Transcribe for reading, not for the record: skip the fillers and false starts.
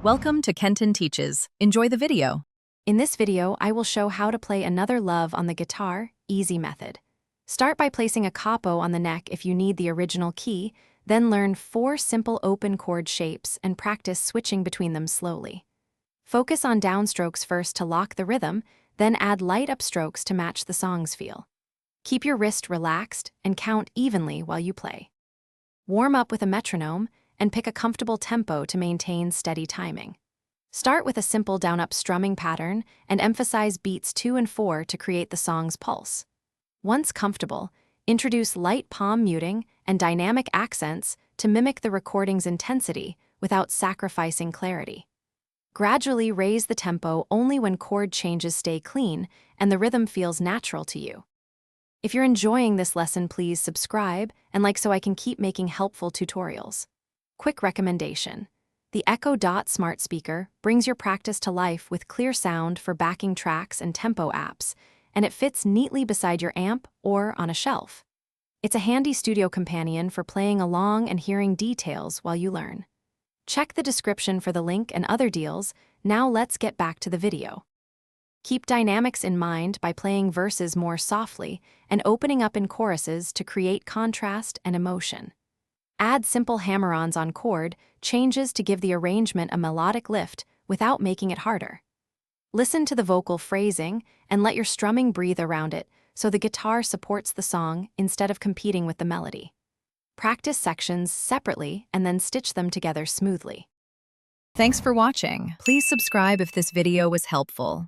Welcome to Kenton Teaches. Enjoy the video. In this video, I will show how to play Another Love on the guitar, easy method. Start by placing a capo on the neck if you need the original key, then learn 4 simple open chord shapes and practice switching between them slowly. Focus on downstrokes first to lock the rhythm, then add light upstrokes to match the song's feel. Keep your wrist relaxed and count evenly while you play. Warm up with a metronome and pick a comfortable tempo to maintain steady timing. Start with a simple down-up strumming pattern and emphasize beats 2 and 4 to create the song's pulse. Once comfortable, introduce light palm muting and dynamic accents to mimic the recording's intensity without sacrificing clarity. Gradually raise the tempo only when chord changes stay clean and the rhythm feels natural to you. If you're enjoying this lesson, please subscribe and like so I can keep making helpful tutorials. Quick recommendation: the Echo Dot smart speaker brings your practice to life with clear sound for backing tracks and tempo apps, and it fits neatly beside your amp or on a shelf. It's a handy studio companion for playing along and hearing details while you learn. Check the description for the link and other deals. Now let's get back to the video. Keep dynamics in mind by playing verses more softly and opening up in choruses to create contrast and emotion. Add simple hammer-ons on chord changes to give the arrangement a melodic lift without making it harder. Listen to the vocal phrasing and let your strumming breathe around it so the guitar supports the song instead of competing with the melody. Practice sections separately and then stitch them together smoothly. Thanks for watching. Please subscribe if this video was helpful.